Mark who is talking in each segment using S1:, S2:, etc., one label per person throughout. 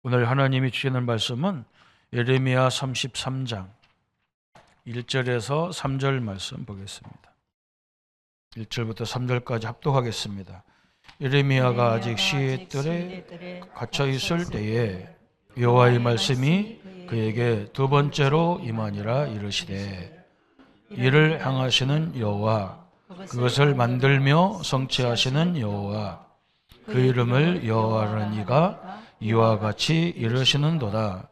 S1: 오늘 하나님이 주시는 말씀은 예레미야 33장 1절에서 3절 말씀 보겠습니다. 1절부터 3절까지 합독하겠습니다. 예레미야가 아직 시의 뜰에 갇혀 있을 때에 여호와의 말씀이 그에게 두 번째로 임하니라. 이르시되 이를 향하시는 여호와, 그것을 만들며 성취하시는 여호와, 그 이름을 여호와라니가 이와 같이 이르시는도다.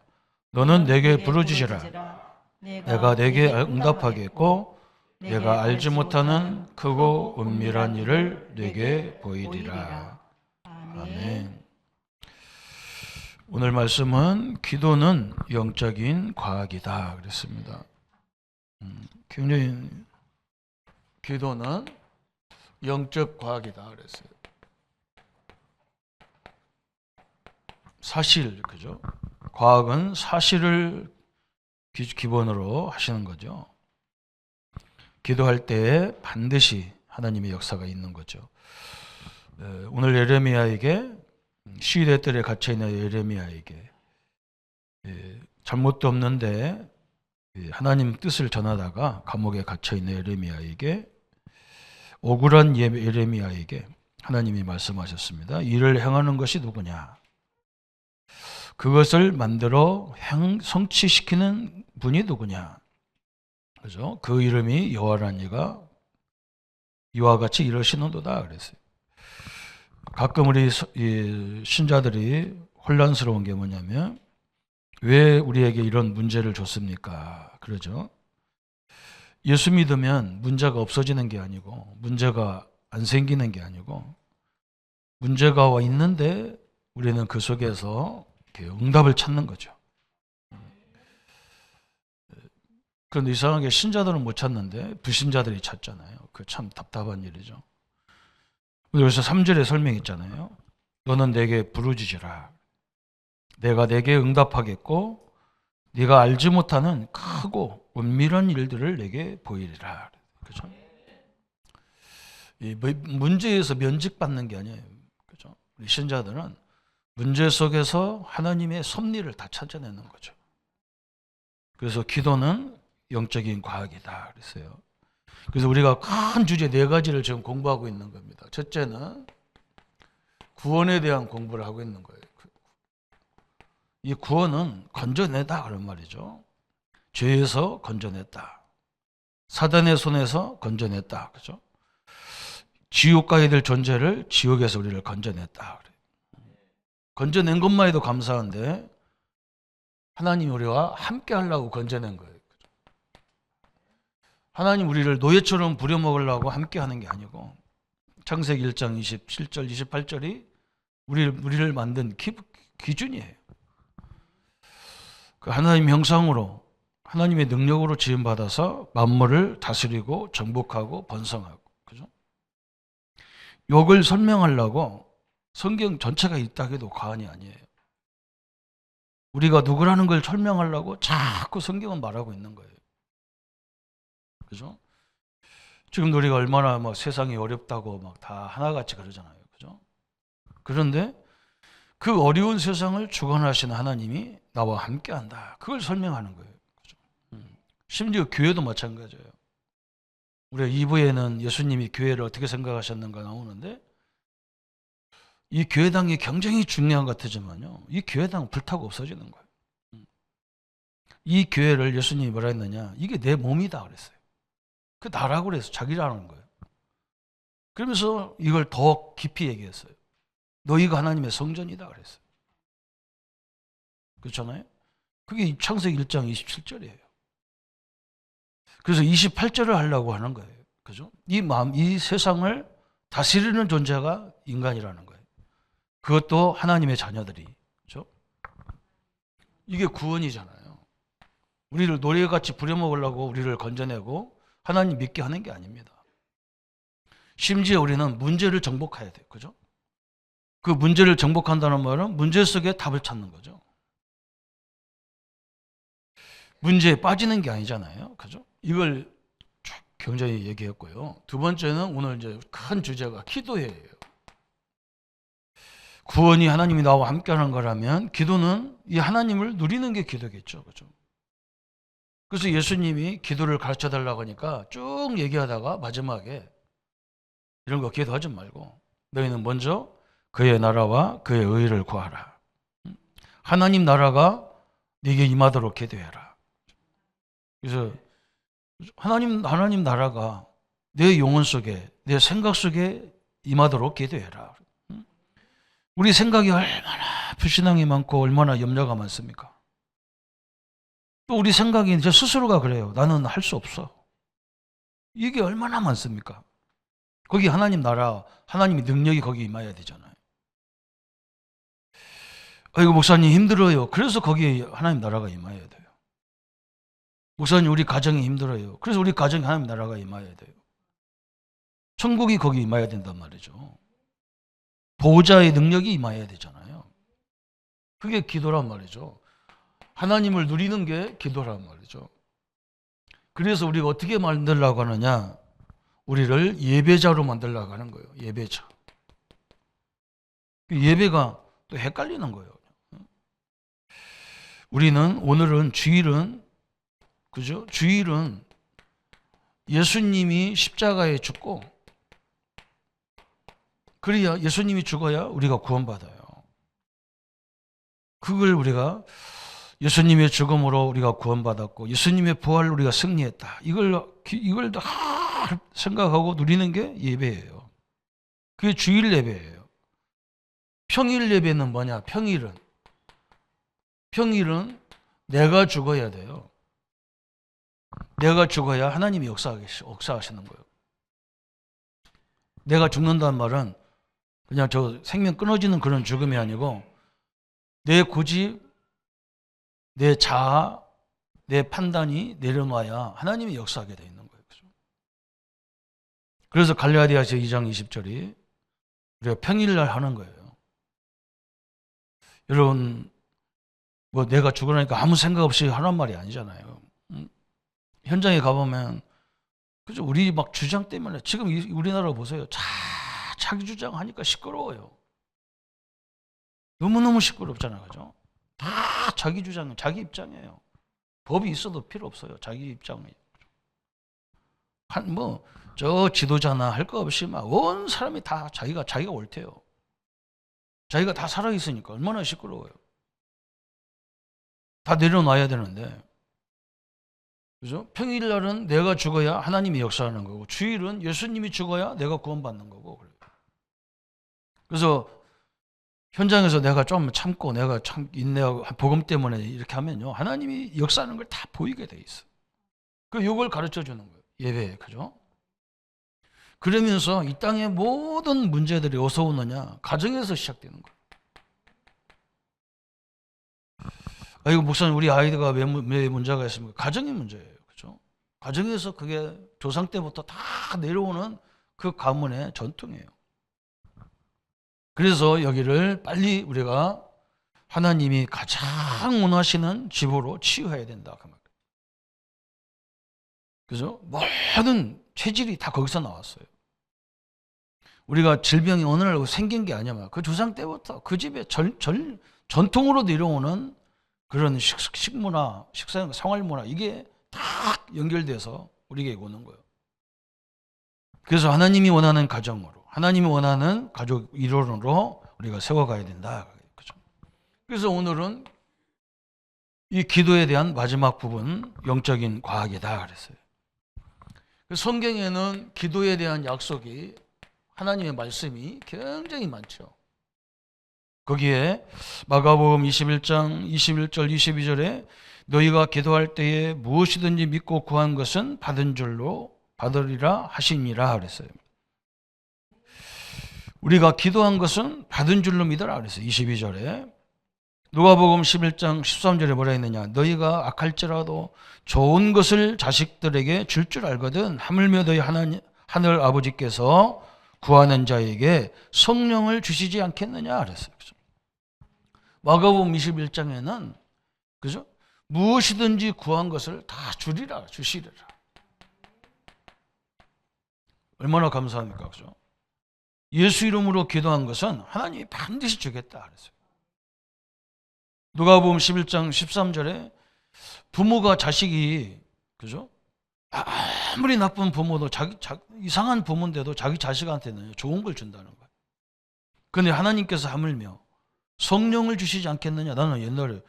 S1: 너는 내게 부르짖으라. 내가 내게 응답하겠고 내가 알지 못하는 크고 은밀한 일을 내게 보이리라. 아멘. 오늘 말씀은 기도는 영적인 과학이다 그랬습니다. 굉장히 기도는 영적 과학이다 그랬어요. 사실, 그죠? 과학은 사실을 기본으로 하시는 거죠. 기도할 때 반드시 하나님의 역사가 있는 거죠. 오늘 예레미야에게 시위대 뜰에 갇혀있는 예레미야에게 잘못도 없는데 하나님 뜻을 전하다가 감옥에 갇혀있는 예레미야에게, 억울한 예레미야에게 하나님이 말씀하셨습니다. 이를 행하는 것이 누구냐? 그것을 만들어 성취시키는 분이 누구냐? 그죠? 그 이름이 여호와라니가 이와 같이 이러시는도다 그랬어요. 가끔 우리 신자들이 혼란스러운 게 뭐냐면, 왜 우리에게 이런 문제를 줬습니까? 그러죠. 예수 믿으면 문제가 없어지는 게 아니고, 문제가 안 생기는 게 아니고, 문제가 와 있는데 우리는 그 속에서 응답을 찾는 거죠. 그런데 이상하게 신자들은 못 찾는데 불신자들이 찾잖아요. 그 참 답답한 일이죠. 그래서 3절에 설명이 있잖아요. 너는 내게 부르짖으라. 내가 내게 응답하겠고 네가 알지 못하는 크고 은밀한 일들을 내게 보이리라. 그렇죠? 이 문제에서 면직받는 게 아니에요. 그렇죠? 우리 신자들은 문제 속에서 하나님의 섭리를 다 찾아내는 거죠. 그래서 기도는 영적인 과학이다 그랬어요. 그래서 우리가 큰 주제 4가지를 지금 공부하고 있는 겁니다. 첫째는 구원에 대한 공부를 하고 있는 거예요. 이 구원은 건져내다 그런 말이죠. 죄에서 건져냈다. 사단의 손에서 건져냈다. 그죠? 지옥 가야 될 존재를 지옥에서 우리를 건져냈다. 건져낸 것만 해도 감사한데 하나님이 우리와 함께 하려고 건져낸 거예요. 하나님 우리를 노예처럼 부려먹으려고 함께 하는 게 아니고, 창세기 1장 27절 28절이 우리를 만든 기준이에요. 그 하나님 형상으로 하나님의 능력으로 지음받아서 만물을 다스리고 정복하고 번성하고, 그죠? 이걸 설명하려고 성경 전체가 있다 해도 과언이 아니에요. 우리가 누구라는 걸 설명하려고 자꾸 성경은 말하고 있는 거예요. 그죠? 지금 우리가 얼마나 막 세상이 어렵다고 막 다 하나같이 그러잖아요. 그죠? 그런데 그 어려운 세상을 주관하시는 하나님이 나와 함께 한다. 그걸 설명하는 거예요. 그죠? 심지어 교회도 마찬가지예요. 우리가 2부에는 예수님이 교회를 어떻게 생각하셨는가 나오는데, 이 교회당이 굉장히 중요한 것 같지만요, 이 교회당 불타고 없어지는 거예요. 이 교회를 예수님이 뭐라 했느냐? 이게 내 몸이다 그랬어요. 그 나라고 그래서 자기라는 거예요. 그러면서 이걸 더 깊이 얘기했어요. 너희가 하나님의 성전이다 그랬어요. 그렇잖아요? 그게 창세기 1장 27절이에요. 그래서 28절을 하려고 하는 거예요. 그죠? 이 세상을 다스리는 존재가 인간이라는 거예요. 그것도 하나님의 자녀들이. 그죠? 이게 구원이잖아요. 우리를 노예같이 부려먹으려고 우리를 건져내고 하나님 믿게 하는 게 아닙니다. 심지어 우리는 문제를 정복해야 돼요. 그죠? 그 문제를 정복한다는 말은 문제 속에 답을 찾는 거죠. 문제에 빠지는 게 아니잖아요. 그죠? 이걸 굉장히 얘기했고요. 두 번째는 오늘 이제 큰 주제가 기도예요. 구원이 하나님이 나와 함께하는 거라면 기도는 이 하나님을 누리는 게 기도겠죠. 그죠? 그래서 예수님이 기도를 가르쳐 달라고 하니까 쭉 얘기하다가 마지막에 이런 거 기도하지 말고 너희는 먼저 그의 나라와 그의 의를 구하라. 하나님 나라가 네게 임하도록 기도해라. 그래서 하나님 나라가 내 영혼 속에, 내 생각 속에 임하도록 기도해라. 우리 생각이 얼마나 불신앙이 많고 얼마나 염려가 많습니까? 또 우리 생각이 저 스스로가 그래요. 나는 할 수 없어. 이게 얼마나 많습니까? 거기 하나님 나라, 하나님의 능력이 거기 임해야 되잖아요. 아이고 목사님 힘들어요. 그래서 거기에 하나님 나라가 임해야 돼요. 목사님 우리 가정이 힘들어요. 그래서 우리 가정에 하나님 나라가 임해야 돼요. 천국이 거기 임해야 된단 말이죠. 보호자의 능력이 임해야 되잖아요. 그게 기도란 말이죠. 하나님을 누리는 게 기도란 말이죠. 그래서 우리가 어떻게 만들려고 하느냐? 우리를 예배자로 만들려고 하는 거예요. 예배자. 예배가 또 헷갈리는 거예요. 오늘은 주일은, 그죠? 주일은 예수님이 십자가에 죽고, 그래야 예수님이 죽어야 우리가 구원받아요. 그걸 우리가 예수님의 죽음으로 우리가 구원받았고 예수님의 부활로 우리가 승리했다. 이걸 다 생각하고 누리는 게 예배예요. 그게 주일 예배예요. 평일 예배는 뭐냐? 평일은 내가 죽어야 돼요. 내가 죽어야 하나님이 역사하시는 거예요. 내가 죽는다는 말은 그냥 저 생명 끊어지는 그런 죽음이 아니고 내 고집, 내 자아, 내 판단이 내려놔야 하나님이 역사하게 되어 있는 거예요. 그래서 갈라디아서 2장 20절이 우리가 평일날 하는 거예요. 여러분, 뭐 내가 죽으라니까 아무 생각 없이 하란 말이 아니잖아요. 현장에 가보면 그죠? 우리 막 주장 때문에 지금 우리나라 보세요. 자기 주장하니까 시끄러워요. 너무너무 시끄럽잖아요. 그죠? 다 자기 주장, 자기 입장이에요. 법이 있어도 필요 없어요. 자기 입장이에요. 저 지도자나 할 거 없이 막 온 사람이 다 자기가 옳대요. 자기가 다 살아있으니까 얼마나 시끄러워요. 다 내려놔야 되는데. 그죠? 평일날은 내가 죽어야 하나님이 역사하는 거고, 주일은 예수님이 죽어야 내가 구원받는 거고. 그래서 현장에서 내가 좀 참고 내가 참 인내하고 복음 때문에 이렇게 하면요, 하나님이 역사하는 걸 다 보이게 돼 있어. 이걸 가르쳐 주는 거예요. 예배, 그죠? 그러면서 이 땅의 모든 문제들이 어디서 오느냐? 가정에서 시작되는 거예요. 이거 목사님 우리 아이가 왜 문제가 있습니까? 가정의 문제예요. 그죠? 가정에서 그게 조상 때부터 다 내려오는 그 가문의 전통이에요. 그래서 여기를 빨리 우리가 하나님이 가장 원하시는 집으로 치유해야 된다. 그 말. 그죠? 모든 체질이 다 거기서 나왔어요. 우리가 질병이 어느 날 생긴 게 아니야. 그 조상 때부터 그 집에 전통으로 내려오는 그런 식문화, 생활문화, 이게 다 연결돼서 우리에게 오는 거예요. 그래서 하나님이 원하는 가정으로, 하나님이 원하는 가족 이론으로 우리가 세워가야 된다. 그죠? 그래서 오늘은 이 기도에 대한 마지막 부분, 영적인 과학이다 그랬어요. 성경에는 기도에 대한 약속이, 하나님의 말씀이 굉장히 많죠. 거기에 마가복음 21장 21절 22절에 너희가 기도할 때에 무엇이든지 믿고 구한 것은 받은 줄로 받으리라 하시니라 그랬어요. 우리가 기도한 것은 받은 줄로 믿어라 그랬어요. 22절에. 누가복음 11장 13절에 뭐라 했느냐? 너희가 악할지라도 좋은 것을 자식들에게 줄 줄 알거든 하물며 너희 하늘 아버지께서 구하는 자에게 성령을 주시지 않겠느냐 그랬어요. 그죠? 마가복음 21장에는 그죠? 무엇이든지 구한 것을 다 주시리라. 얼마나 감사합니까? 그죠? 예수 이름으로 기도한 것은 하나님이 반드시 주겠다 그랬어요. 누가복음 11장 13절에 부모가 자식이, 그죠? 아무리 나쁜 부모도 이상한 부모인데도 자기 자식한테는 좋은 걸 준다는 거예요. 그런데 하나님께서 하물며 성령을 주시지 않겠느냐. 나는 옛날에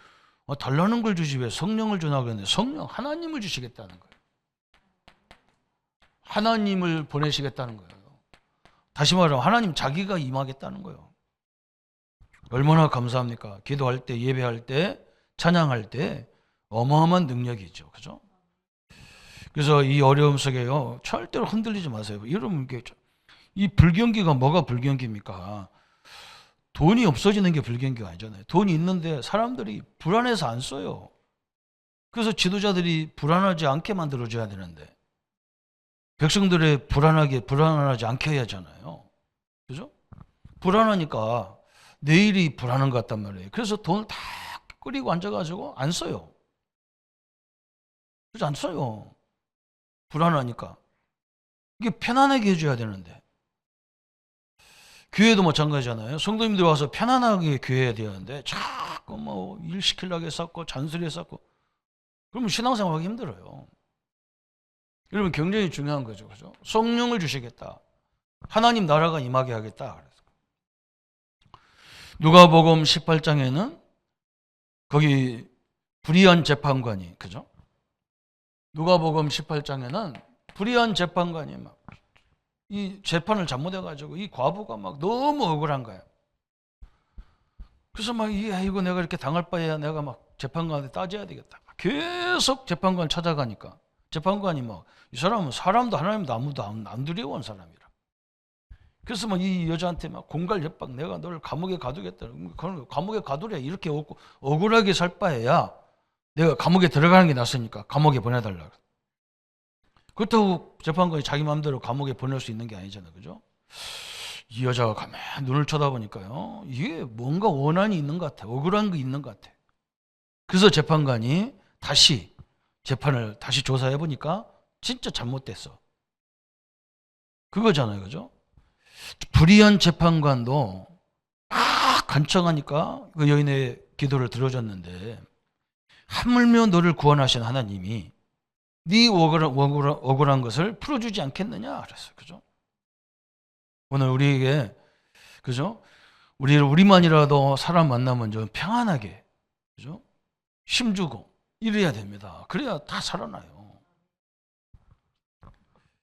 S1: 달라는 걸 주지 왜 성령을 주나 그랬는데 성령 하나님을 주시겠다는 거예요. 하나님을 보내시겠다는 거예요. 다시 말하면 하나님 자기가 임하겠다는 거예요. 얼마나 감사합니까? 기도할 때, 예배할 때, 찬양할 때 어마어마한 능력이죠. 그죠? 그래서 이 어려움 속에요, 절대로 흔들리지 마세요. 여러분, 이 불경기가 뭐가 불경기입니까? 돈이 없어지는 게 불경기가 아니잖아요. 돈이 있는데 사람들이 불안해서 안 써요. 그래서 지도자들이 불안하지 않게 만들어줘야 되는데 백성들의 불안하지 않게 해야 하잖아요. 그죠? 불안하니까 내일이 불안한 것 같단 말이에요. 그래서 돈을 다 끓이고 앉아가지고 안 써요. 그래서 안 써요. 불안하니까. 이게 편안하게 해줘야 되는데. 교회도 마찬가지잖아요. 성도님들 와서 편안하게 교회해야 되는데 자꾸 뭐 일 시키려고 했었고 잔소리 했었고 그러면 신앙생활 하기 힘들어요. 여러분 굉장히 중요한 거죠. 그죠? 성령을 주시겠다. 하나님 나라가 임하게 하겠다. 누가복음 18장에는 거기 불의한 재판관이, 그죠? 누가복음 18장에는 불의한 재판관이 막 이 재판을 잘못해가지고 이 과부가 막 너무 억울한 거예요. 그래서 막 이거 내가 이렇게 당할 바에야 내가 막 재판관한테 따져야 되겠다. 계속 재판관 찾아가니까 재판관이 막 이 사람은 사람도 하나님도 아무도 안 두려워한 사람이라. 그래서 막 이 여자한테 막 공갈 협박, 내가 너를 감옥에 가두겠다. 감옥에 가두랴 이렇게 억울하게 살 바에야 내가 감옥에 들어가는 게 낫으니까 감옥에 보내달라. 그렇다고 재판관이 자기 마음대로 감옥에 보낼 수 있는 게 아니잖아요. 그죠? 이 여자가 가만히 눈을 쳐다보니까요, 이게 뭔가 원한이 있는 것 같아. 억울한 게 있는 것 같아. 그래서 재판관이 다시 재판을 다시 조사해 보니까 진짜 잘못됐어. 그거잖아요. 그죠? 불의한 재판관도 막 간청하니까 그 여인의 기도를 들어줬는데 하물며 너를 구원하신 하나님이 네 억울한 것을 풀어주지 않겠느냐 그랬어요. 그죠? 오늘 우리에게, 그죠? 우리만이라도 사람 만나면 좀 평안하게, 그죠? 힘주고 이래야 됩니다. 그래야 다 살아나요.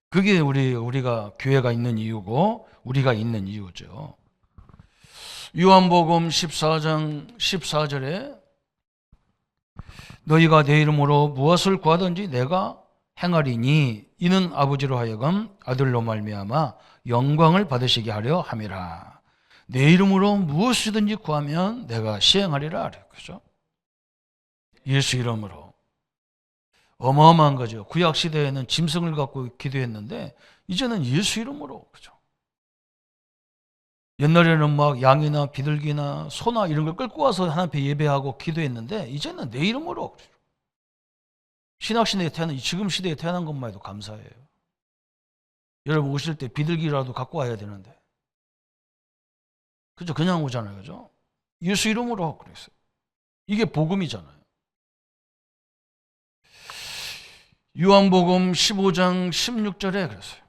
S1: 그게 우리가 교회가 있는 이유고 우리가 있는 이유죠. 요한복음 14장 14절에 너희가 내 이름으로 무엇을 구하든지 내가 행하리니 이는 아버지로 하여금 아들로 말미암아 영광을 받으시게 하려 함이라. 내 이름으로 무엇이든지 구하면 내가 시행하리라. 그죠? 예수 이름으로. 어마어마한 거죠. 구약 시대에는 짐승을 갖고 기도했는데 이제는 예수 이름으로. 그죠? 옛날에는 막 양이나 비둘기나 소나 이런 걸 끌고 와서 하나님 앞에 예배하고 기도했는데 이제는 내 이름으로. 신학시대에 지금 시대에 태어난 것만 해도 감사해요. 여러분 오실 때 비둘기라도 갖고 와야 되는데. 그죠? 그냥 오잖아요. 그죠? 예수 이름으로 그랬어요. 이게 복음이잖아요. 요한복음 15장 16절에 그랬어요.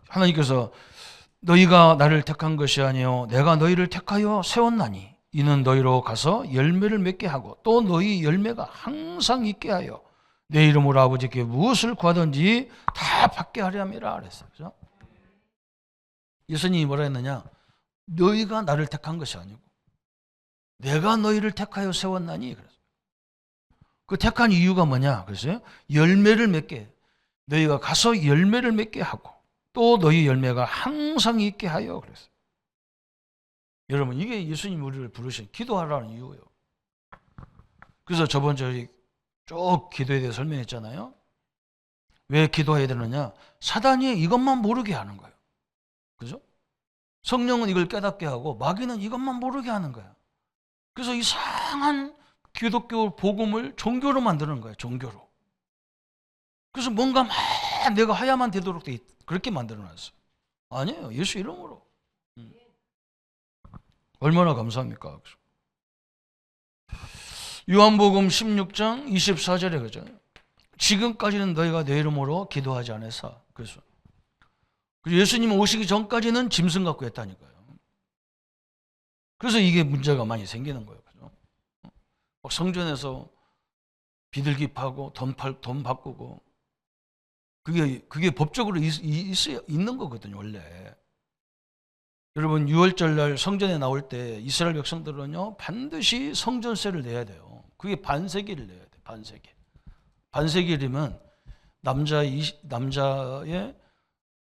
S1: 하나님께서 너희가 나를 택한 것이 아니요 내가 너희를 택하여 세웠나니 이는 너희로 가서 열매를 맺게 하고 또 너희 열매가 항상 있게 하여 내 이름으로 아버지께 무엇을 구하든지 다 받게 하려 함이라 그랬어요. 그렇죠? 예수님이 뭐라 했느냐? 너희가 나를 택한 것이 아니고 내가 너희를 택하여 세웠나니 그랬어요. 그 택한 이유가 뭐냐? 그랬어요. 열매를 맺게, 너희가 가서 열매를 맺게 하고 또 너희 열매가 항상 있게 하여 그랬어요. 여러분 이게 예수님 우리를 부르신 기도하라는 이유예요. 그래서 저번 주에 쭉 기도에 대해 설명했잖아요. 왜 기도해야 되느냐? 사단이 이것만 모르게 하는 거예요. 그죠? 성령은 이걸 깨닫게 하고 마귀는 이것만 모르게 하는 거예요. 그래서 이상한 기독교 복음을 종교로 만드는 거예요. 종교로. 그래서 뭔가 막 내가 해야만 되도록 그렇게 만들어놨어요. 아니에요. 예수 이름으로. 얼마나 감사합니까? 요한복음 16장 24절에 그죠? 지금까지는 너희가 내 이름으로 기도하지 않아서. 그래서 예수님 오시기 전까지는 짐승 갖고 했다니까요. 그래서 이게 문제가 많이 생기는 거예요. 그죠? 성전에서 비둘기 파고 돈 바꾸고 그게 법적으로 있는 거거든요, 원래. 여러분 6월절 날 성전에 나올 때 이스라엘 백성들은요 반드시 성전세를 내야 돼요. 그게 반세기를 내야 돼. 반세기. 반세기이면 남자의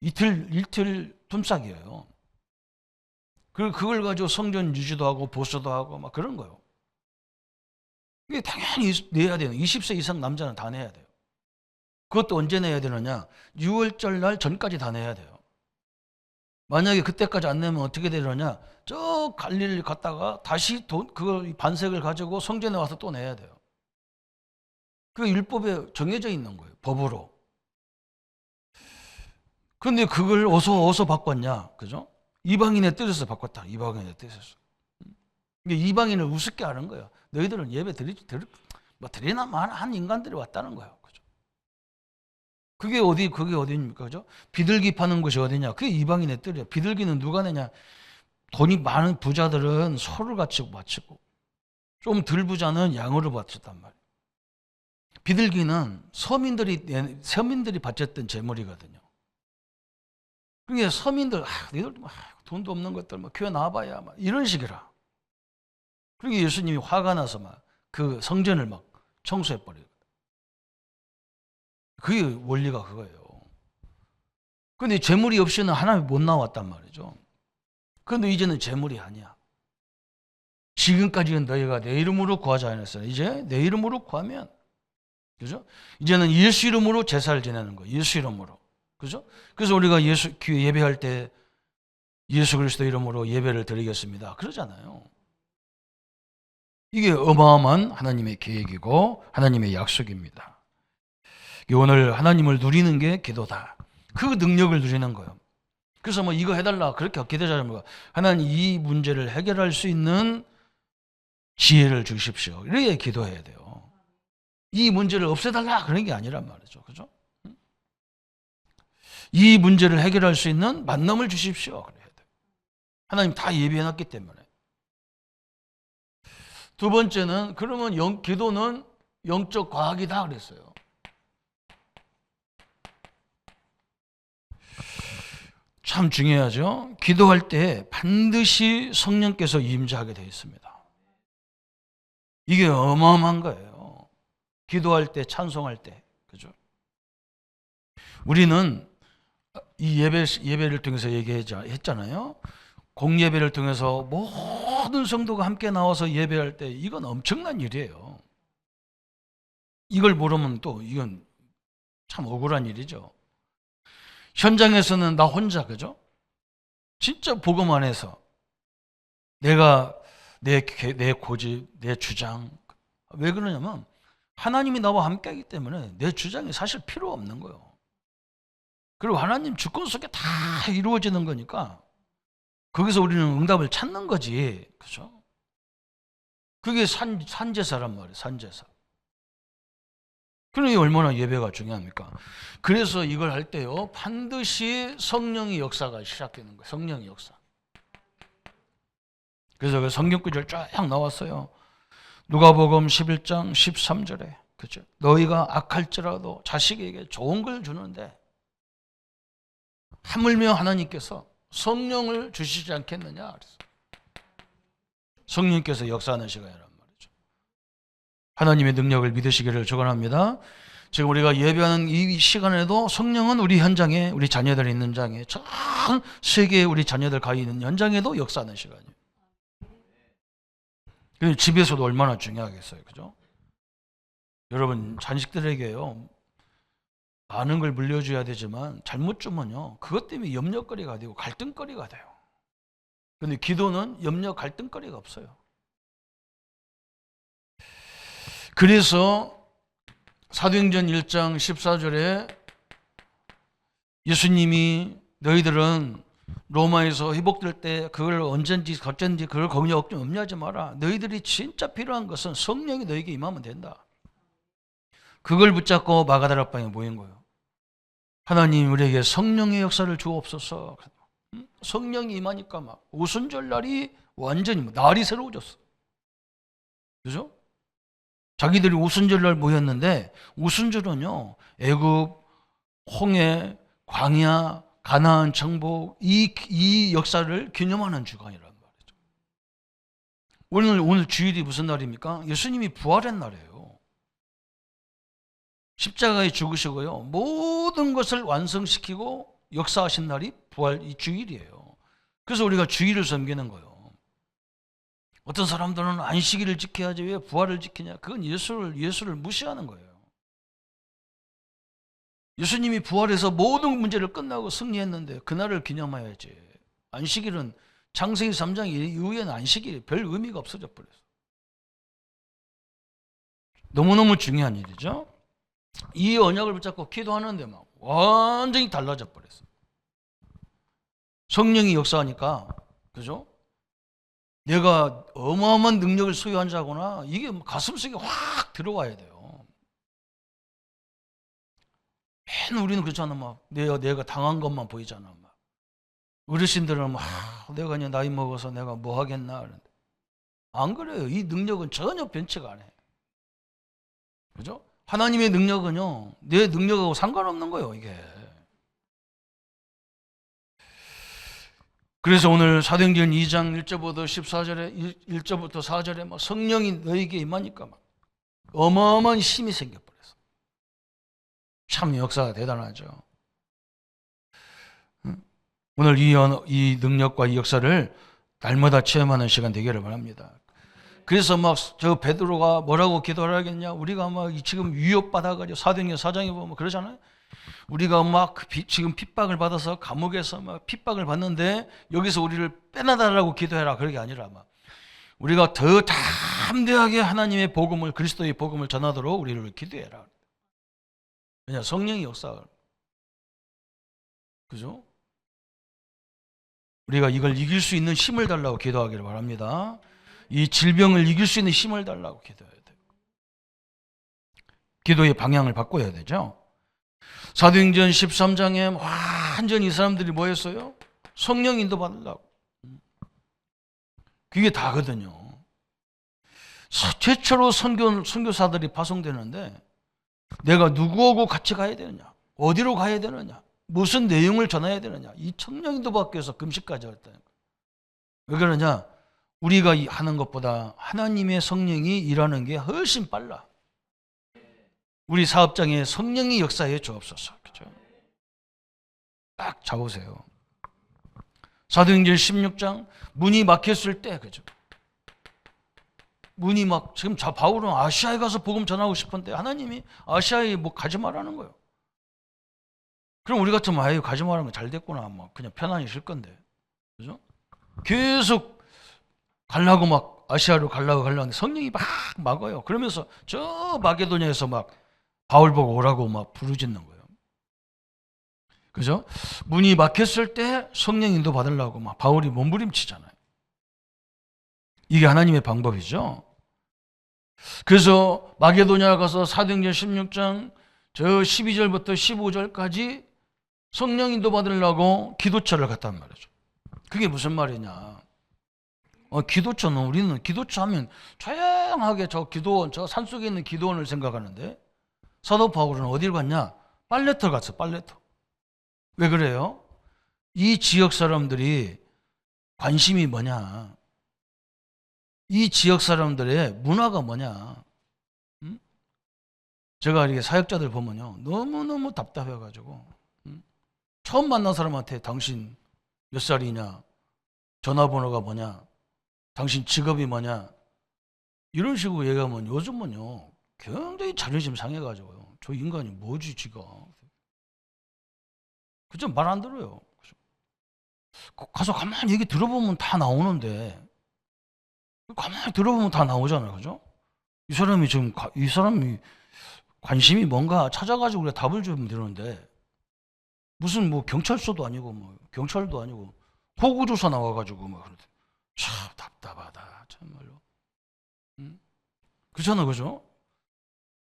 S1: 이틀 품삯이에요. 그걸 가지고 성전 유지도 하고 보수도 하고 막 그런 거예요. 이게 당연히 내야 돼요. 20세 이상 남자는 다 내야 돼요. 그것도 언제 내야 되느냐? 6월절 날 전까지 다 내야 돼요. 만약에 그때까지 안 내면 어떻게 되느냐? 저 갈릴리 갔다가 다시 그걸 반색을 가지고 성전에 와서 또 내야 돼요. 그게 율법에 정해져 있는 거예요. 법으로. 그런데 그걸 어디서 바꿨냐? 그죠? 이방인의 뜻에서 바꿨다. 이방인의 뜻에서. 이게 이방인을 우습게 하는 거예요. 너희들은 예배 드리나 한 인간들이 왔다는 거예요. 그죠? 그게 어디입니까? 그죠? 비둘기 파는 곳이 어디냐? 그게 이방인의 뜻이에요. 비둘기는 누가 내냐? 돈이 많은 부자들은 소를 바치고 좀 덜 부자는 양으로 바쳤단 말이에요. 비둘기는 서민들이 바쳤던 재물이거든요. 그게 서민들, 너희들 돈도 없는 것들 교회 나와봐야 이런 식이라. 그러니까 예수님이 화가 나서 그 성전을 청소해 버려요. 그게 원리가 그거예요. 그런데 재물이 없이는 하나님이 못 나왔단 말이죠. 그런데 이제는 재물이 아니야. 지금까지는 너희가 내 이름으로 구하지 않았어요. 이제 내 이름으로 구하면, 그죠? 이제는 예수 이름으로 제사를 지내는 거예요. 예수 이름으로. 그죠? 그래서 우리가 교회 예배할 때 예수 그리스도 이름으로 예배를 드리겠습니다. 그러잖아요. 이게 어마어마한 하나님의 계획이고 하나님의 약속입니다. 오늘 하나님을 누리는 게 기도다. 그 능력을 누리는 거예요. 그래서 이거 해달라 그렇게 기도하자면 하나님 이 문제를 해결할 수 있는 지혜를 주십시오. 이렇게 기도해야 돼요. 이 문제를 없애달라 그런 게 아니란 말이죠. 그죠? 이 문제를 해결할 수 있는 만남을 주십시오. 그래야 돼요. 하나님 다 예비해놨기 때문에. 두 번째는 그러면 기도는 영적 과학이다 그랬어요. 참 중요하죠. 기도할 때 반드시 성령께서 임재하게 되어 있습니다. 이게 어마어마한 거예요. 기도할 때, 찬송할 때, 그죠? 우리는 이 예배를 통해서 얘기했잖아요. 공예배를 통해서 모든 성도가 함께 나와서 예배할 때 이건 엄청난 일이에요. 이걸 모르면 또 이건 참 억울한 일이죠. 현장에서는 나 혼자, 그죠? 진짜 복음 안에서 내가 내 고집, 내 주장. 왜 그러냐면 하나님이 나와 함께 하기 때문에 내 주장이 사실 필요 없는 거예요. 그리고 하나님 주권 속에 다 이루어지는 거니까 거기서 우리는 응답을 찾는 거지. 그죠? 그게 산제사란 말이에요. 산제사. 그러니 얼마나 예배가 중요합니까? 그래서 이걸 할 때요 반드시 성령의 역사가 시작되는 거예요. 성령의 역사. 그래서 그 성경 구절 쫙 나왔어요. 누가복음 11장 13절에 그죠? 너희가 악할지라도 자식에게 좋은 걸 주는데 하물며 하나님께서 성령을 주시지 않겠느냐 그래서 성령께서 역사하는 시간이란 말이죠. 하나님의 능력을 믿으시기를 축원합니다. 지금 우리가 예배하는 이 시간에도 성령은 우리 현장에 우리 자녀들이 있는 장에 전 세계에 우리 자녀들 가 있는 현장에도 역사하는 시간이에요. 집에서도 얼마나 중요하겠어요. 그죠? 여러분 자식들에게요 많은 걸 물려줘야 되지만 잘못 주면요 그것 때문에 염려거리가 되고 갈등거리가 돼요. 그런데 기도는 염려 갈등거리가 없어요. 그래서 사도행전 1장 14절에 예수님이 너희들은 로마에서 회복될 때 그걸 언젠지 어쩐지 그걸 거기에 염려하지 마라. 너희들이 진짜 필요한 것은 성령이 너에게 임하면 된다. 그걸 붙잡고 마가다락방에 모인 거예요. 하나님 우리에게 성령의 역사를 주옵소서. 성령이 임하니까 막 오순절날이 완전히 날이 새로워졌어. 그죠? 자기들이 오순절날 모였는데 오순절은요 애굽, 홍해, 광야, 가나안 정복 이 역사를 기념하는 주간이란 말이죠. 오늘 주일이 무슨 날입니까? 예수님이 부활한 날이에요. 십자가에 죽으시고요 모든 것을 완성시키고 역사하신 날이 부활 이 주일이에요. 그래서 우리가 주일을 섬기는 거예요. 어떤 사람들은 안식일을 지켜야지 왜 부활을 지키냐? 그건 예수를 무시하는 거예요. 예수님이 부활해서 모든 문제를 끝나고 승리했는데 그날을 기념해야지. 안식일은 창세기 3장 이후에는 안식일이 별 의미가 없어져 버렸어. 너무너무 중요한 일이죠. 이 언약을 붙잡고 기도하는데 막 완전히 달라져 버렸어. 성령이 역사하니까, 그죠? 내가 어마어마한 능력을 소유한 자구나. 이게 가슴속에 확 들어와야 돼요. 맨 우리는 그렇잖아. 막 내가 당한 것만 보이잖아. 막 어르신들은 막 내가 그냥 나이 먹어서 내가 뭐 하겠나 그런데 안 그래요. 이 능력은 전혀 변치가 안 해. 그죠? 하나님의 능력은요 내 능력하고 상관없는 거예요. 이게. 그래서 오늘 사도행전 2장 1절부터 14절에 1절부터 4절에 막 성령이 너에게 임하니까 막 어마어마한 힘이 생겨버렸어. 참 역사가 대단하죠. 오늘 이 능력과 이 역사를 날마다 체험하는 시간 되기를 바랍니다. 그래서 막 저 베드로가 뭐라고 기도를 하겠냐? 우리가 막 지금 위협받아가지고 사도행전 4장에 보면 그러잖아요. 우리가 막 지금 핍박을 받아서 감옥에서 막 핍박을 받는데 여기서 우리를 빼놔달라고 기도해라. 그런 게 아니라 막 우리가 더 담대하게 하나님의 복음을 그리스도의 복음을 전하도록 우리를 기도해라. 왜냐 성령의 역사. 그죠? 우리가 이걸 이길 수 있는 힘을 달라고 기도하기를 바랍니다. 이 질병을 이길 수 있는 힘을 달라고 기도해야 돼요. 기도의 방향을 바꿔야 되죠. 사도행전 13장에 완전히 이 사람들이 뭐 했어요? 성령 인도 받으려고. 그게 다거든요. 최초로 선교사들이 파송되는데 내가 누구하고 같이 가야 되느냐? 어디로 가야 되느냐? 무슨 내용을 전해야 되느냐? 이 성령 인도 받기 위해서 금식까지 했다는 거예요. 왜 그러냐? 우리가 하는 것보다 하나님의 성령이 일하는 게 훨씬 빨라. 우리 사업장에 성령이 역사해 주옵소서. 그죠? 딱 잡으세요. 사도행전 16장 문이 막혔을 때, 그죠? 문이 막 지금 바울은 아시아에 가서 복음 전하고 싶은데 하나님이 아시아에 뭐 가지 말라는 거예요. 그럼 우리 같으면 아유 가지 말라는 거 잘 됐구나, 뭐 그냥 편안히 있을 건데, 그죠? 계속 가려고 막 아시아로 가려고 하는데 성령이 막 막아요. 그러면서 저 마게도냐에서 막 바울 보고 오라고 막 부르짖는 거예요. 그죠? 문이 막혔을 때 성령 인도 받으려고 막 바울이 몸부림치잖아요. 이게 하나님의 방법이죠. 그래서 마게도냐 가서 사도행전 16장 저 12절부터 15절까지 성령 인도 받으려고 기도처를 갔단 말이죠. 그게 무슨 말이냐? 기도처는 우리는 기도처 하면 조용하게 저 기도원, 저 산속에 있는 기도원을 생각하는데 사도 바울은 어디를 갔냐? 빨래터 갔어, 빨래터. 왜 그래요? 이 지역 사람들이 관심이 뭐냐? 이 지역 사람들의 문화가 뭐냐? 제가 이렇게 사역자들 보면요. 너무너무 답답해가지고. 처음 만난 사람한테 당신 몇 살이냐? 전화번호가 뭐냐? 당신 직업이 뭐냐? 이런 식으로 얘기하면 요즘은요. 굉장히 자존심 상해가지고요. 저 인간이 뭐지 지가. 그죠? 말 안 들어요. 가서 가만히 얘기 들어보면 다 나오는데 가만히 들어보면 다 나오잖아요. 그죠? 이 사람이 관심이 뭔가 찾아가지고 우리가 답을 주면 되는데 무슨 뭐 경찰서도 아니고 뭐 경찰도 아니고 호구조사 나와가지고 막 참 답답하다 참말로. 그렇잖아, 그죠?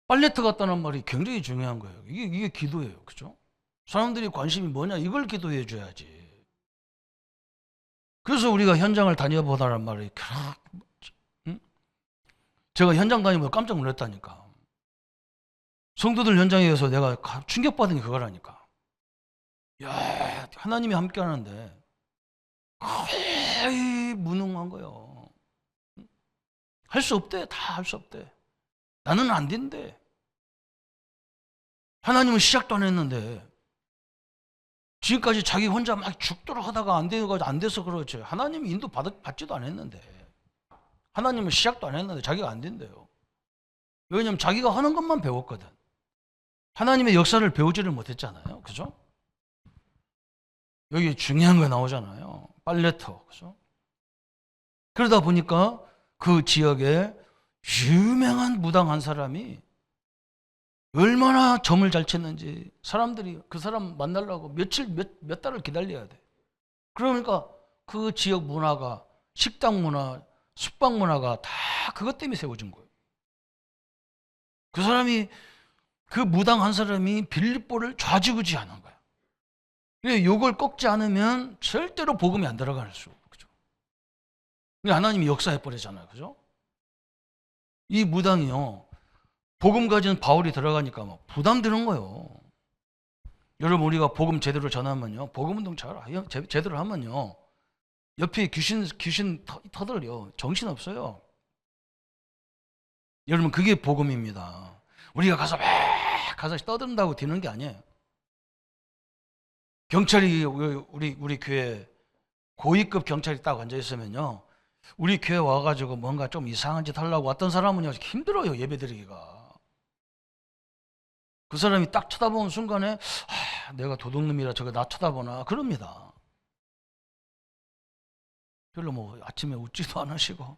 S1: 빨래터 같다는 말이 굉장히 중요한 거예요. 이게 기도예요, 그죠? 사람들이 관심이 뭐냐 이걸 기도해 줘야지. 그래서 우리가 현장을 다녀보라는 말이 제가 현장 다니면서 깜짝 놀랐다니까. 성도들 현장에서 내가 충격받은 게 그거라니까. 야, 하나님이 함께 하는데 거의 무능한 거예요. 할 수 없대. 다 할 수 없대. 나는 안 된대. 하나님은 시작도 안 했는데 지금까지 자기 혼자 막 죽도록 하다가 안 돼서 그렇지. 하나님이 인도 받지도 않았는데. 하나님은 시작도 안 했는데 자기가 안 된대요. 왜냐하면 자기가 하는 것만 배웠거든. 하나님의 역사를 배우지를 못했잖아요. 그죠? 여기 중요한 거 나오잖아요. 빨래터. 그죠? 그러다 보니까 그 지역에 유명한 무당 한 사람이 얼마나 점을 잘 쳤는지 사람들이 그 사람 만나려고 몇 달을 기다려야 돼. 그러니까 그 지역 문화가 식당 문화, 숙박 문화가 다 그것 때문에 세워진 거예요. 그 사람이 그 무당 한 사람이 빌립보를 좌지우지하는 거야. 이걸 꺾지 않으면 절대로 복음이 안 들어갈 수 없죠. 그죠? 하나님이 역사해 버리잖아요. 그죠? 이 무당이요. 복음 가진 바울이 들어가니까 막 부담되는 거예요. 여러분 우리가 복음 제대로 전하면요. 복음 운동 제대로 하면요. 옆에 귀신 터들요. 정신 없어요. 여러분 그게 복음입니다. 우리가 가서 떠든다고 되는 게 아니에요. 경찰이 우리 교회 고위급 경찰이 딱 앉아 있으면요. 우리 교회 와가지고 뭔가 좀 이상한 짓 하려고 왔던 사람은요. 힘들어요. 예배드리기가. 그 사람이 딱 쳐다보는 순간에 내가 도둑놈이라 저거 나 쳐다보나 그럽니다. 별로 뭐 아침에 웃지도 않으시고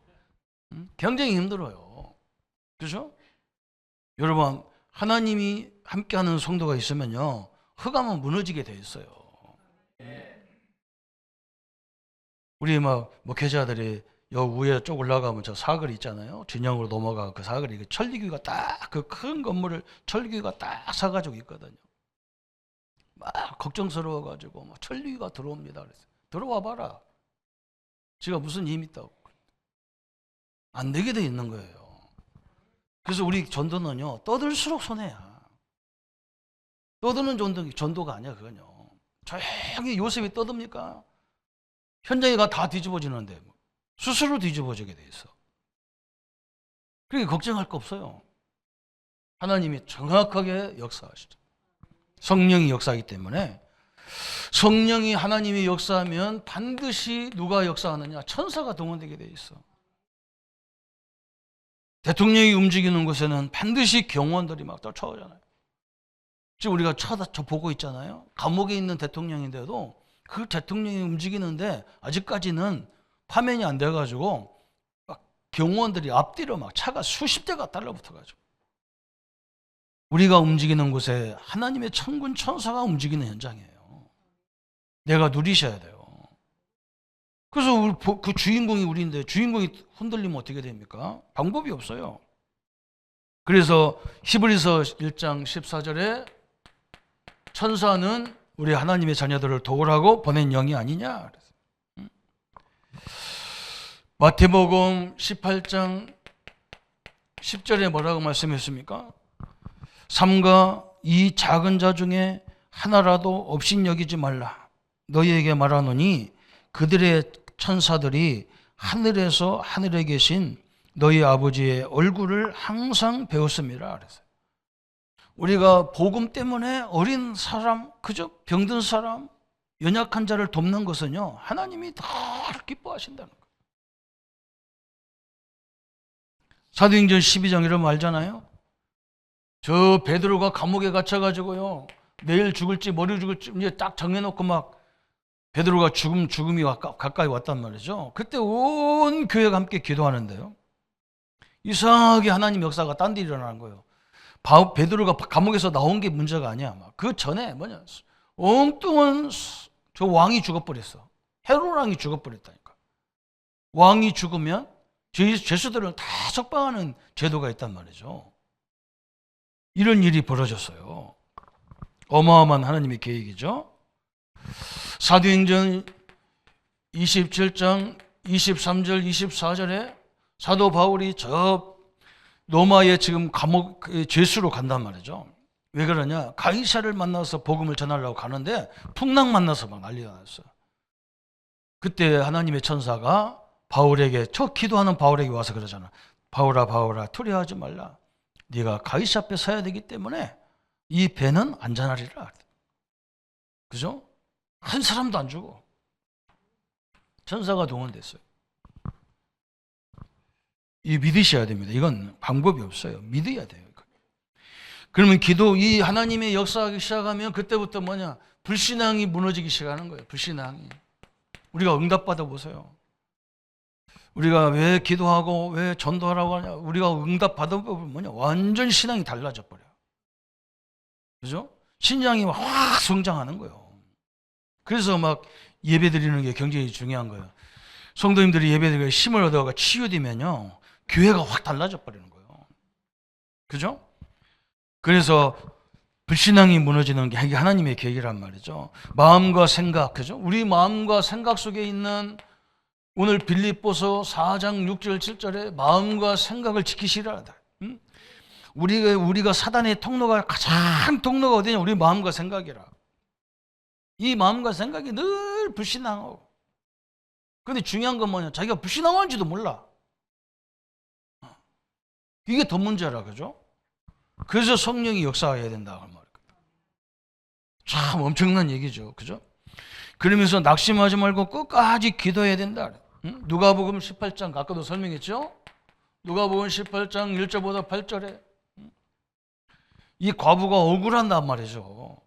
S1: 굉장히 힘들어요. 그죠? 여러분 하나님이 함께하는 성도가 있으면요 흑암은 무너지게 돼 있어요. 우리 목회자들이 여 위에 쭉 올라가면 저 사거리 있잖아요. 진영으로 넘어가 그 사거리 천리교가 딱 그 큰 건물을 천리교가 딱 사가지고 있거든요. 막 걱정스러워가지고 막 천리교가 들어옵니다. 그래서 들어와 봐라. 지가 무슨 힘이 있다고. 안 되게 돼 있는 거예요. 그래서 우리 전도는요 떠들수록 손해야. 떠드는 전도가 아니야 그건요. 조용히 요셉이 떠듭니까? 현장에 가 다 뒤집어지는데 스스로 뒤집어지게 돼 있어. 그러니까 걱정할 거 없어요. 하나님이 정확하게 역사하시죠. 성령이 역사하기 때문에 성령이 하나님이 역사하면 반드시 누가 역사하느냐? 천사가 동원되게 돼 있어. 대통령이 움직이는 곳에는 반드시 경호원들이 막 쫓아오잖아요. 지금 우리가 보고 있잖아요. 감옥에 있는 대통령인데도 그 대통령이 움직이는데 아직까지는 파면이 안 돼가지고 막 경호원들이 앞뒤로 막 차가 수십 대가 달라붙어가지고 우리가 움직이는 곳에 하나님의 천군 천사가 움직이는 현장이에요. 내가 누리셔야 돼요. 그래서 그 주인공이 우리인데 주인공이 흔들리면 어떻게 됩니까? 방법이 없어요. 그래서 히브리서 1장 14절에 천사는 우리 하나님의 자녀들을 도우라고 보낸 영이 아니냐. 마태복음 18장 10절에 뭐라고 말씀했습니까? 삼가 이 작은 자 중에 하나라도 업신여기지 말라. 너희에게 말하노니 그들의 천사들이 하늘에서 하늘에 계신 너희 아버지의 얼굴을 항상 배웠습니다. 그래서 우리가 복음 때문에 어린 사람, 그저 병든 사람, 연약한 자를 돕는 것은요 하나님이 더 기뻐하신다는 거예요. 사도행전 12장 이런 말 알잖아요. 저 베드로가 감옥에 갇혀가지고요 내일 죽을지 모레 죽을지 이제 딱 정해놓고 막 베드로가 죽음이 가까이 왔단 말이죠. 그때 온 교회가 함께 기도하는데요 이상하게 하나님 역사가 딴 데 일어나는 거예요. 베드로가 감옥에서 나온 게 문제가 아니야. 그 전에 엉뚱한 저 왕이 죽어버렸어. 헤롯 왕이 죽어버렸다니까. 왕이 죽으면 죄수들을 다 석방하는 제도가 있단 말이죠. 이런 일이 벌어졌어요. 어마어마한 하나님의 계획이죠. 사도행전 27장 23절 24절에 사도 바울이 저 로마에 지금 감옥 죄수로 간단 말이죠. 왜 그러냐? 가이사를 만나서 복음을 전하려고 가는데 풍랑 만나서 막 난리가 났어요. 그때 하나님의 천사가 바울에게, 저 기도하는 바울에게 와서 그러잖아. 바울아 바울아 두려워하지 말라. 네가 가이사 앞에 서야 되기 때문에 이 배는 안전하리라. 그죠? 한 사람도 안 죽어. 천사가 동원됐어요. 이 믿으셔야 됩니다. 이건 방법이 없어요. 믿어야 돼요. 그러면 이 하나님의 역사하기 시작하면 그때부터 뭐냐? 불신앙이 무너지기 시작하는 거예요. 불신앙이. 우리가 응답받아 보세요. 우리가 왜 기도하고 왜 전도하라고 하냐? 우리가 응답받아 보면 뭐냐? 완전 신앙이 달라져 버려요. 그죠? 신앙이 확 성장하는 거예요. 그래서 막 예배 드리는 게 굉장히 중요한 거예요. 성도님들이 예배 드리고 힘을 얻어가 치유되면요, 교회가 확 달라져 버리는 거예요. 그죠? 그래서 불신앙이 무너지는 게 하나님의 계획이란 말이죠. 마음과 생각, 그죠? 우리 마음과 생각 속에 있는 오늘 빌립보서 4장 6절 7절에 마음과 생각을 지키시라. 우리가 사단의 통로가 가장 통로가 어디냐? 우리 마음과 생각이라. 이 마음과 생각이 늘 불신앙하고. 근데 중요한 건 뭐냐? 자기가 불신앙한지도 몰라. 이게 더 문제라, 그죠? 그래서 성령이 역사해야 된다고 말이에요. 참 엄청난 얘기죠, 그죠? 그러면서 낙심하지 말고 끝까지 기도해야 된다. 누가복음 18장, 아까도 설명했죠? 누가복음 18장 1절보다 8절에 이 과부가 억울한단 말이죠.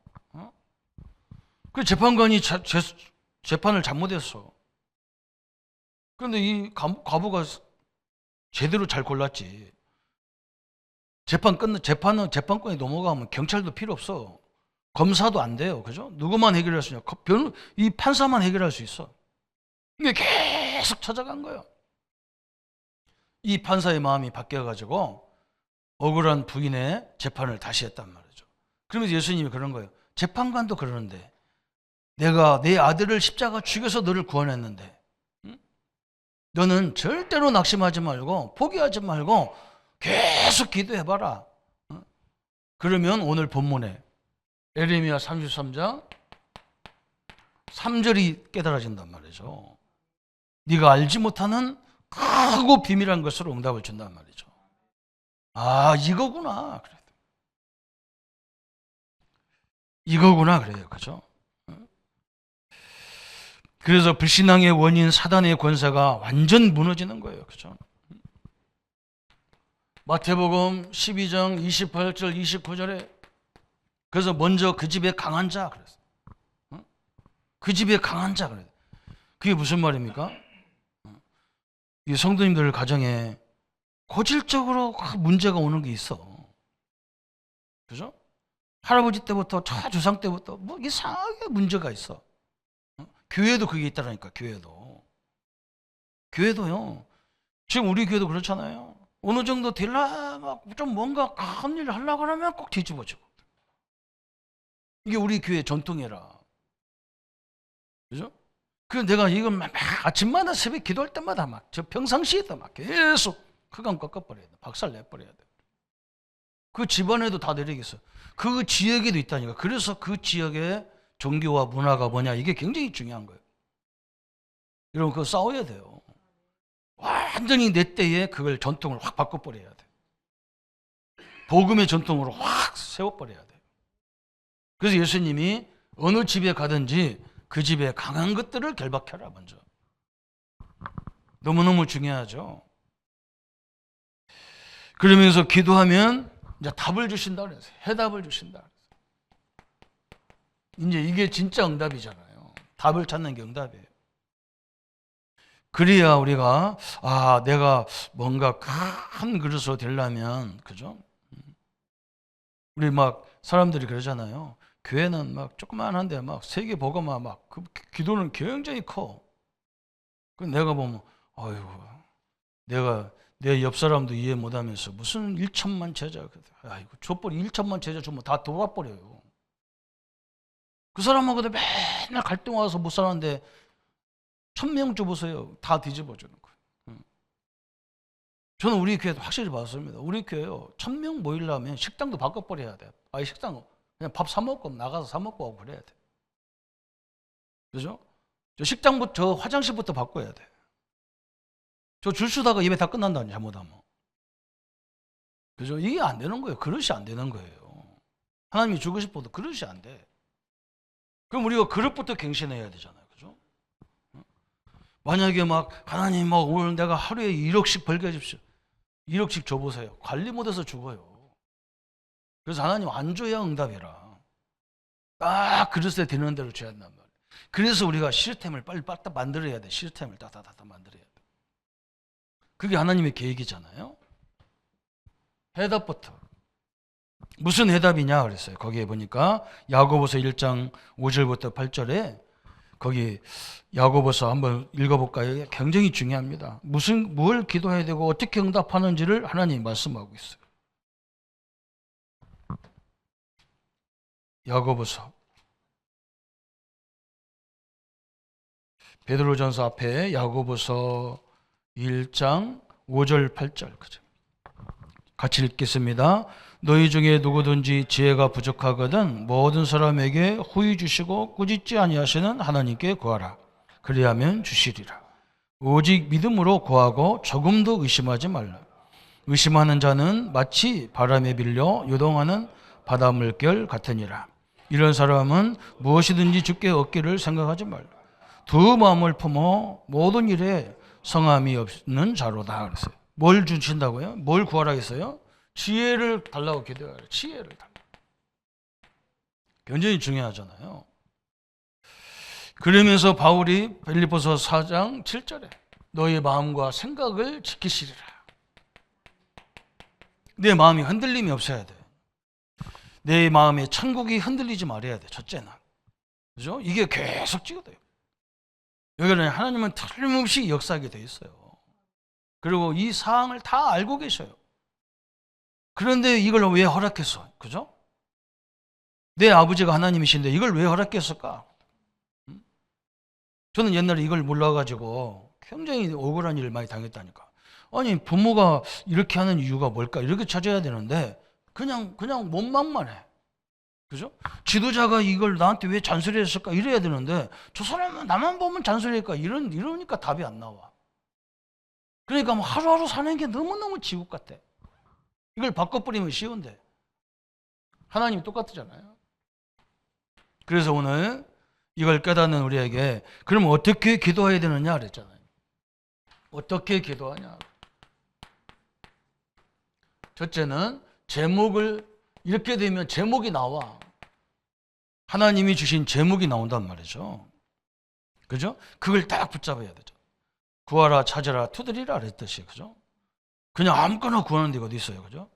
S1: 그 재판관이 재판을 잘못했어. 그런데 이 과부가 제대로 잘 골랐지. 재판권이 넘어가면 경찰도 필요 없어. 검사도 안 돼요. 그죠? 누구만 해결할 수 있냐? 이 판사만 해결할 수 있어. 이게 계속 찾아간 거예요. 이 판사의 마음이 바뀌어가지고 억울한 부인의 재판을 다시 했단 말이죠. 그러면서 예수님이 그런 거예요. 재판관도 그러는데 내가 내 아들을 십자가 죽여서 너를 구원했는데 너는 절대로 낙심하지 말고 포기하지 말고 계속 기도해봐라. 그러면 오늘 본문에 에레미야 33장 3절이 깨달아진단 말이죠. 네가 알지 못하는 크고 비밀한 것으로 응답을 준단 말이죠. 아, 이거구나. 이거구나 그래요. 그죠? 그래서 불신앙의 원인 사단의 권세가 완전 무너지는 거예요. 그죠? 마태복음 12장 28절 29절에 그래서 먼저 그 집에 강한 자 그랬어요. 그 집에 강한 자 그래요. 그게 무슨 말입니까? 이 성도님들 가정에 고질적으로 문제가 오는 게 있어. 그죠? 할아버지 때부터 저 조상 때부터 뭐 이상하게 문제가 있어. 교회도 그게 있다라니까. 교회도요. 지금 우리 교회도 그렇잖아요. 어느 정도 되려면 좀 뭔가 큰 일을 하려고 하면 꼭 뒤집어지고. 이게 우리 교회 전통이라. 그죠? 그래서 내가 이건 막 아침마다 새벽 기도할 때마다 막 저 평상시에도 막 계속 흑암 꺾어버려야 돼. 박살 내버려야 돼. 그 집안에도 다 내리겠어. 그 지역에도 있다니까. 그래서 그 지역의 종교와 문화가 뭐냐, 이게 굉장히 중요한 거예요. 여러분, 그거 싸워야 돼요. 완전히 내 때에 그걸 전통을 확 바꿔버려야 돼. 복음의 전통으로 확 세워버려야 돼. 그래서 예수님이 어느 집에 가든지 그 집에 강한 것들을 결박해라, 먼저. 너무너무 중요하죠. 그러면서 기도하면 이제 답을 주신다 그랬어요. 해답을 주신다 그랬어요. 이제 이게 진짜 응답이잖아요. 답을 찾는 게 응답이에요. 그래야 우리가 내가 뭔가 큰 그릇으로 되려면, 그죠? 우리 막 사람들이 그러잖아요. 교회는 막 조그만한데 막 세계 보고만 막 그 기도는 굉장히 커. 그 내가 보면 아이고 내가 내 옆 사람도 이해 못하면서 무슨 1천만 제자, 아이고 줘버리 1천만 제자 주면 다 돌아버려요. 그 사람하고도 맨날 갈등 와서 못 사는데 1,000명 줘보세요. 다 뒤집어주는 거예요. 저는 우리 교회도 확실히 봤습니다. 우리 교회요 1,000명 모이려면 식당도 바꿔버려야 돼. 아예 식당 그냥 밥 사 먹고 나가서 사 먹고 하고 그래야 돼. 그죠? 저 식당부터 저 화장실부터 바꿔야 돼. 저 줄 서다가 예배 다 끝난다니 잘못하면. 그죠? 이게 안 되는 거예요. 그릇이 안 되는 거예요. 하나님이 주고 싶어도 그릇이 안 돼. 그럼 우리가 그릇부터 갱신해야 되잖아요. 그죠? 만약에 막 하나님 막 오늘 내가 하루에 1억씩 벌게 해주십시오. 1억씩 줘보세요. 관리 못해서 죽어요. 그래서 하나님 안 줘야 응답이라. 딱 그릇에 되는 대로 줘야 한단 말이에요. 그래서 우리가 시스템을 빨리 만들어야 돼. 시스템을 따다다다 만들어야 돼. 그게 하나님의 계획이잖아요. 해답부터. 무슨 해답이냐 그랬어요. 거기에 보니까 야고보서 1장 5절부터 8절에 거기 야고보서 한번 읽어볼까요? 굉장히 중요합니다. 뭘 기도해야 되고 어떻게 응답하는지를 하나님이 말씀하고 있어요. 야고보서 베드로전서 앞에 야고보서 1장 5절 8절 그죠? 같이 읽겠습니다. 너희 중에 누구든지 지혜가 부족하거든 모든 사람에게 후히 주시고 꾸짖지 아니하시는 하나님께 구하라. 그리하면 주시리라. 오직 믿음으로 구하고 조금도 의심하지 말라. 의심하는 자는 마치 바람에 빌려 요동하는 바닷물결 같으니라. 이런 사람은 무엇이든지 주께 얻기를 생각하지 말라. 두 마음을 품어 모든 일에 성함이 없는 자로다 그랬어요. 뭘 주신다고요? 뭘 구하라 했어요? 지혜를 달라고 기도해요. 지혜를 달라고. 굉장히 중요하잖아요. 그러면서 바울이 빌립보서 4장 7절에 너의 마음과 생각을 지키시리라. 내 마음이 흔들림이 없어야 돼. 내 마음에 천국이 흔들리지 말아야 돼. 첫째는. 그죠? 이게 계속 찍어둬요. 여기는 하나님은 틀림없이 역사하게 돼 있어요. 그리고 이 사항을 다 알고 계셔요. 그런데 이걸 왜 허락했어? 그죠? 내 아버지가 하나님이신데 이걸 왜 허락했을까? 저는 옛날에 이걸 몰라가지고 굉장히 억울한 일을 많이 당했다니까. 아니 부모가 이렇게 하는 이유가 뭘까? 이렇게 찾아야 되는데 그냥 원망만 해. 그죠? 지도자가 이걸 나한테 왜 잔소리했을까? 이래야 되는데 저 사람은 나만 보면 잔소리할까? 이러니까 답이 안 나와. 그러니까 뭐 하루하루 사는 게 너무너무 지옥 같아. 이걸 바꿔버리면 쉬운데 하나님이 똑같잖아요. 그래서 오늘 이걸 깨닫는 우리에게 그럼 어떻게 기도해야 되느냐 그랬잖아요. 어떻게 기도하냐. 첫째는 제목을 이렇게 되면 제목이 나와. 하나님이 주신 제목이 나온단 말이죠. 그죠? 그걸 딱 붙잡아야 되죠. 구하라 찾으라 두드리라 그랬듯이. 그죠? 그냥 아무거나 구하는 데가 어디 있어요. 그죠?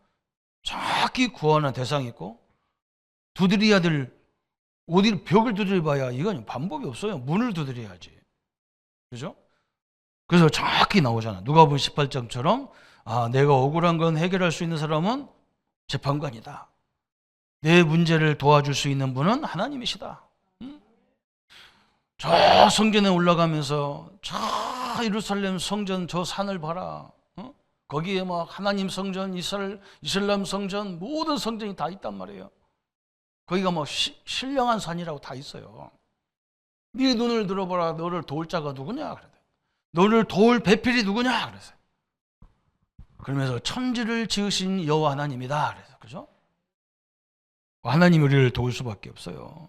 S1: 정확히 구하는 대상이 있고 두드려야 될 어디 벽을 두드려봐야 이건 방법이 없어요. 문을 두드려야지. 그죠? 그래서 정확히 나오잖아. 누가복음 18장처럼 내가 억울한 건 해결할 수 있는 사람은 재판관이다. 내 문제를 도와줄 수 있는 분은 하나님이시다. 저 성전에 올라가면서 저 예루살렘 성전 저 산을 봐라. 거기에 막 하나님 성전, 이슬람 성전, 모든 성전이 다 있단 말이에요. 거기가 뭐 신령한 산이라고 다 있어요. 네 눈을 들어보라. 너를 도울 자가 누구냐? 그래. 너를 도울 배필이 누구냐? 그래서. 그러면서 천지를 지으신 여호와 하나님이다. 그래서 그죠? 하나님 우리를 도울 수밖에 없어요.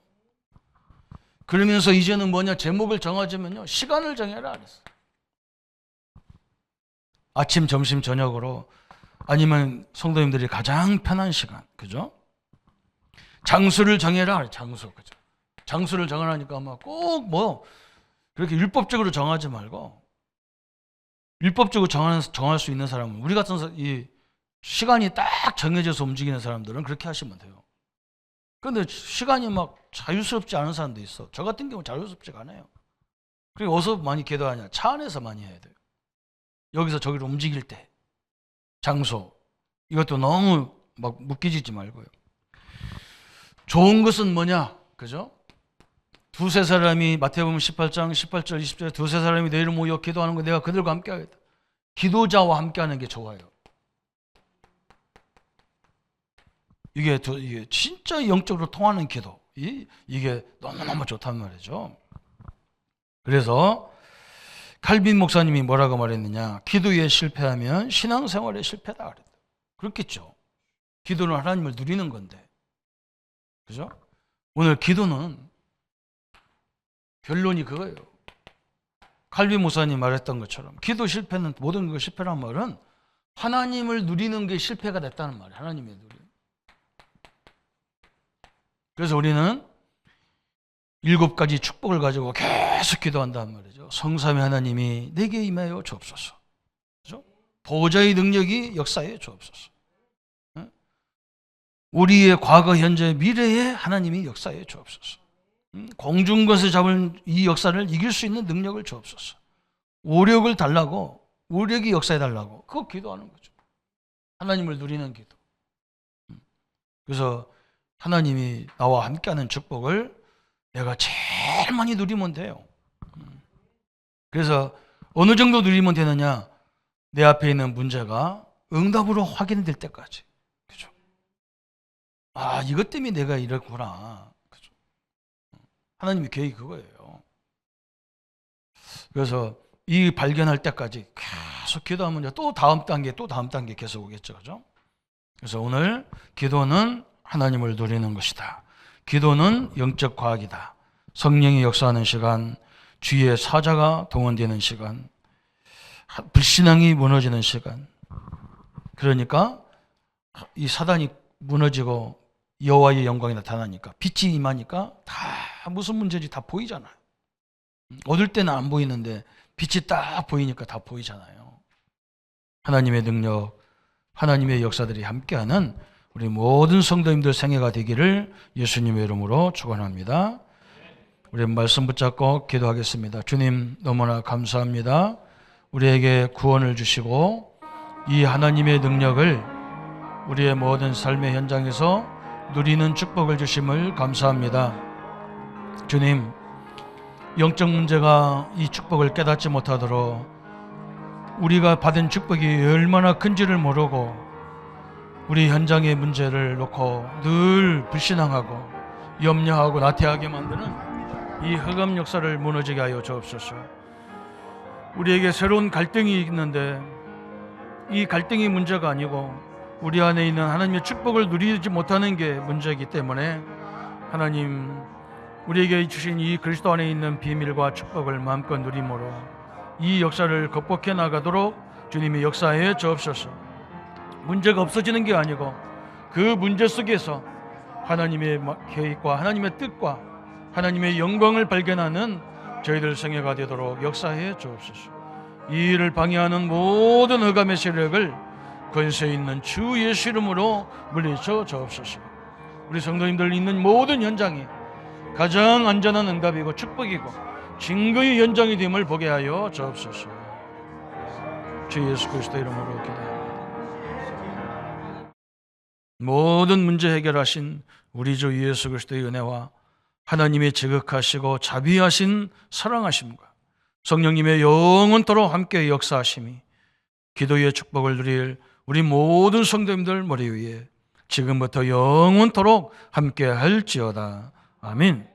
S1: 그러면서 이제는 뭐냐? 제목을 정하자면요. 시간을 정해라. 그랬어. 아침, 점심, 저녁으로 아니면 성도님들이 가장 편한 시간. 그죠? 장소를 정해라. 장소. 그죠? 장소를 정하라니까 아마 꼭 그렇게 율법적으로 정하지 말고 율법적으로 정할 수 있는 사람은 우리 같은 이 시간이 딱 정해져서 움직이는 사람들은 그렇게 하시면 돼요. 그런데 시간이 막 자유스럽지 않은 사람도 있어. 저 같은 경우는 자유스럽지가 않아요. 그리고 어디서 많이 기도하냐? 차 안에서 많이 해야 돼요. 여기서 저기로 움직일 때, 장소, 이것도 너무 막 묶이지 말고요. 좋은 것은 뭐냐? 그죠? 두세 사람이 마태복음 18장 18절 20절에 두세 사람이 내 이름 모여 기도하는 거 내가 그들과 함께 하겠다. 기도자와 함께 하는 게 좋아요. 이게 진짜 영적으로 통하는 기도. 이게 너무너무 좋단 말이죠. 그래서 칼빈 목사님이 뭐라고 말했느냐? 기도에 실패하면 신앙생활에 실패다 그랬다. 그렇겠죠. 기도는 하나님을 누리는 건데. 그죠? 오늘 기도는 결론이 그거예요. 칼빈 목사님 말했던 것처럼 기도 실패는 모든 것 실패란 말은 하나님을 누리는 게 실패가 됐다는 말이에요. 하나님의 누리는. 그래서 우리는 7가지 축복을 가지고 계속 기도한단 말이죠. 성삼위 하나님이 내게 임하여 주옵소서. 그렇죠? 보좌의 능력이 역사에 주옵소서. 우리의 과거, 현재, 미래에 하나님이 역사에 주옵소서. 공중 것을 잡은 이 역사를 이길 수 있는 능력을 주옵소서. 오력을 달라고, 오력이 역사해 달라고, 그거 기도하는 거죠. 하나님을 누리는 기도. 그래서 하나님이 나와 함께하는 축복을 내가 제일 많이 누리면 돼요. 그래서 어느 정도 누리면 되느냐? 내 앞에 있는 문제가 응답으로 확인될 때까지. 그죠? 아, 이것 때문에 내가 이랬구나. 그죠? 하나님의 계획이 그거예요. 그래서 이 발견할 때까지 계속 기도하면 또 다음 단계, 또 다음 단계 계속 오겠죠. 그죠? 그래서 오늘 기도는 하나님을 누리는 것이다. 기도는 영적 과학이다. 성령이 역사하는 시간, 주의 사자가 동원되는 시간, 불신앙이 무너지는 시간. 그러니까 이 사단이 무너지고 여호와의 영광이 나타나니까, 빛이 임하니까 다 무슨 문제인지 다 보이잖아요. 어딜 때는 안 보이는데 빛이 딱 보이니까 다 보이잖아요. 하나님의 능력, 하나님의 역사들이 함께하는 우리 모든 성도님들 생애가 되기를 예수님의 이름으로 축원합니다. 우리 말씀 붙잡고 기도하겠습니다. 주님, 너무나 감사합니다. 우리에게 구원을 주시고 이 하나님의 능력을 우리의 모든 삶의 현장에서 누리는 축복을 주심을 감사합니다. 주님, 영적 문제가 이 축복을 깨닫지 못하도록 우리가 받은 축복이 얼마나 큰지를 모르고 우리 현장의 문제를 놓고 늘 불신앙하고 염려하고 나태하게 만드는 이 흑암 역사를 무너지게 하여 주옵소서. 우리에게 새로운 갈등이 있는데 이 갈등이 문제가 아니고 우리 안에 있는 하나님의 축복을 누리지 못하는 게 문제이기 때문에 하나님, 우리에게 주신 이 그리스도 안에 있는 비밀과 축복을 마음껏 누림으로 이 역사를 극복해 나가도록 주님이 역사해 주옵소서. 문제가 없어지는 게 아니고 그 문제 속에서 하나님의 계획과 하나님의 뜻과 하나님의 영광을 발견하는 저희들 생애가 되도록 역사해 주옵소서. 이 일을 방해하는 모든 흑암의 세력을 권세 있는 주 예수 이름으로 물리쳐 주옵소서. 우리 성도님들 있는 모든 현장이 가장 안전한 응답이고 축복이고 증거의 현장이 됨을 보게 하여 주옵소서. 주 예수 그리스도 이름으로 기도합니다. 모든 문제 해결하신 우리 주 예수 그리스도의 은혜와 하나님의 지극하시고 자비하신 사랑하심과 성령님의 영원토록 함께 역사하심이 기도의 축복을 누릴 우리 모든 성도님들 머리 위에 지금부터 영원토록 함께 할지어다. 아멘.